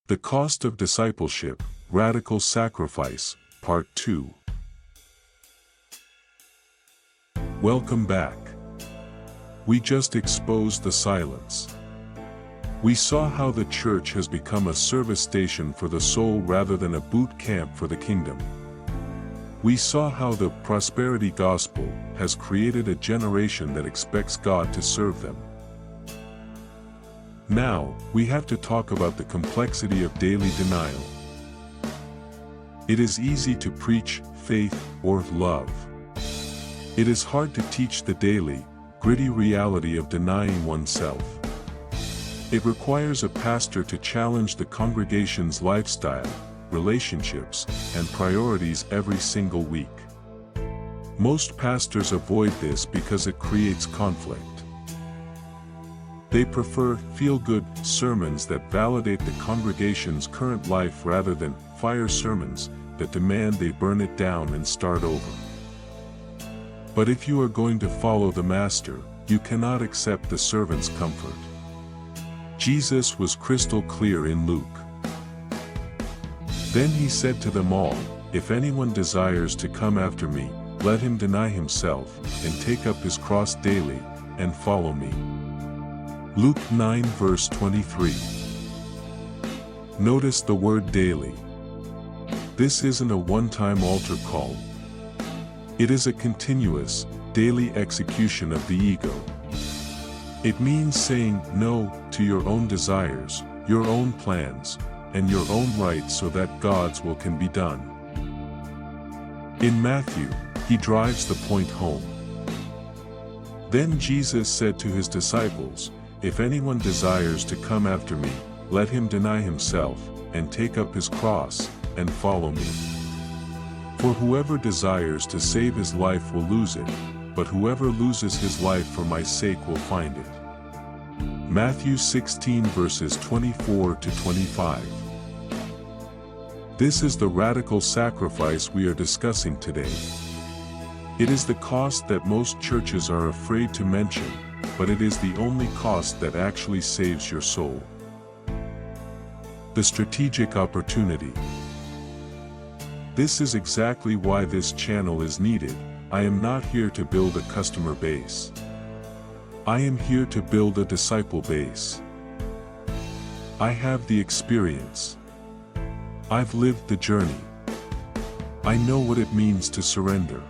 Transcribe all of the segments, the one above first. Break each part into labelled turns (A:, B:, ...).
A: The Cost of Discipleship, Radical Sacrifice, Part 2. Welcome back. We just exposed the silence. We saw how the church has become a service station for the soul rather than a boot camp for the kingdom. We saw how the prosperity gospel has created a generation that expects God to serve them. Now, we have to talk about the complexity of daily denial. It is easy to preach faith or love. It is hard to teach the daily, gritty reality of denying oneself. It requires a pastor to challenge the congregation's lifestyle, relationships, and priorities every single week. Most pastors avoid this because it creates conflict. They prefer feel-good sermons that validate the congregation's current life rather than fire sermons that demand they burn it down and start over. But if you are going to follow the Master, you cannot accept the servant's comfort. Jesus was crystal clear in Luke. Then he said to them all, "If anyone desires to come after me, let him deny himself, and take up his cross daily, and follow me." Luke 9 verse 23. Notice the word daily. This isn't a one-time altar call. It is a continuous, daily execution of the ego. It means saying no to your own desires, your own plans, and your own rights so that God's will can be done. In Matthew, he drives the point home. Then Jesus said to his disciples, "If anyone desires to come after me, let him deny himself, and take up his cross, and follow me. For whoever desires to save his life will lose it, but whoever loses his life for my sake will find it." Matthew 16 verses 24 to 25. This is the radical sacrifice we are discussing today. It is the cost that most churches are afraid to mention, but it is the only cost that actually saves your soul. The strategic opportunity. This is exactly why this channel is needed. I am not here to build a customer base. I am here to build a disciple base. I have the experience. I've lived the journey. I know what it means to surrender.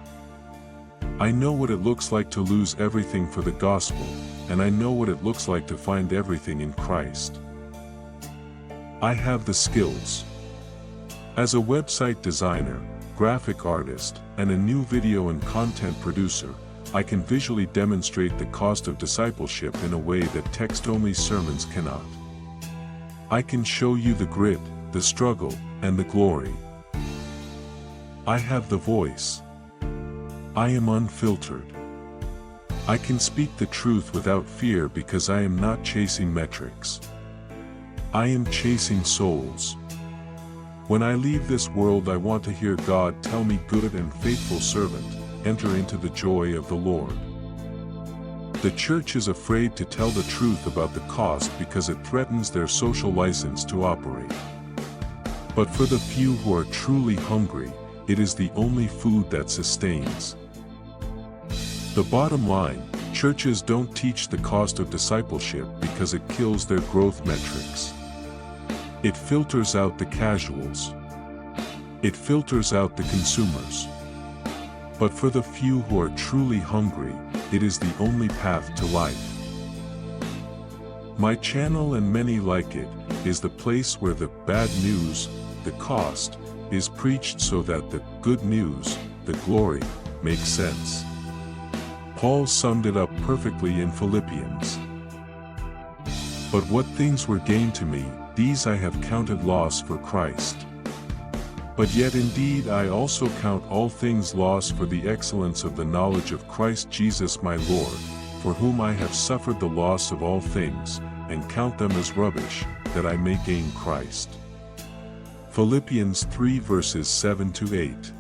A: I know what it looks like to lose everything for the gospel, and I know what it looks like to find everything in Christ. I have the skills. As a website designer, graphic artist, and a new video and content producer, I can visually demonstrate the cost of discipleship in a way that text-only sermons cannot. I can show you the grit, the struggle, and the glory. I have the voice. I am unfiltered. I can speak the truth without fear because I am not chasing metrics. I am chasing souls. When I leave this world, I want to hear God tell me, "Good and faithful servant, enter into the joy of the Lord." The church is afraid to tell the truth about the cost because it threatens their social license to operate. But for the few who are truly hungry, it is the only food that sustains. The bottom line, churches don't teach the cost of discipleship because it kills their growth metrics. It filters out the casuals. It filters out the consumers. But for the few who are truly hungry, it is the only path to life. My channel, and many like it, is the place where the bad news, the cost, is preached so that the good news, the glory, makes sense. Paul summed it up perfectly in Philippians. "But what things were gain to me, these I have counted loss for Christ. But yet indeed I also count all things loss for the excellence of the knowledge of Christ Jesus my Lord, for whom I have suffered the loss of all things, and count them as rubbish, that I may gain Christ." Philippians 3 verses 7 to 8.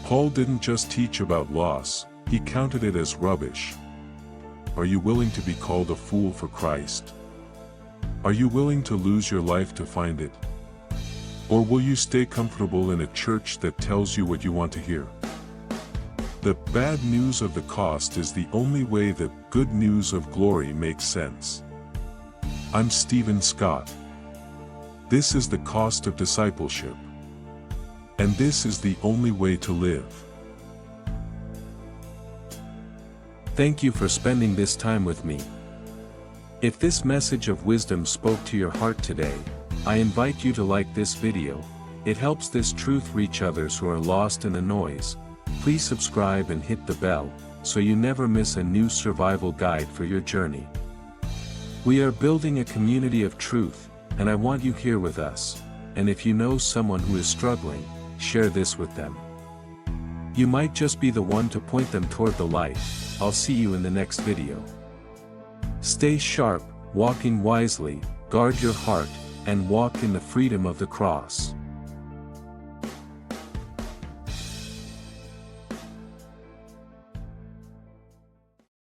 A: Paul didn't just teach about loss, he counted it as rubbish. Are you willing to be called a fool for Christ? Are you willing to lose your life to find it? Or will you stay comfortable in a church that tells you what you want to hear? The bad news of the cost is the only way the good news of glory makes sense. I'm Stephen Scott. This is the cost of discipleship. And this is the only way to live. Thank you for spending this time with me. If this message of wisdom spoke to your heart today, I invite you to like this video. It helps this truth reach others who are lost in the noise. Please subscribe and hit the bell, so you never miss a new survival guide for your journey. We are building a community of truth, and I want you here with us. And if you know someone who is struggling, share this with them. You might just be the one to point them toward the light. I'll see you in the next video. Stay sharp, walking wisely, guard your heart, and walk in the freedom of the cross.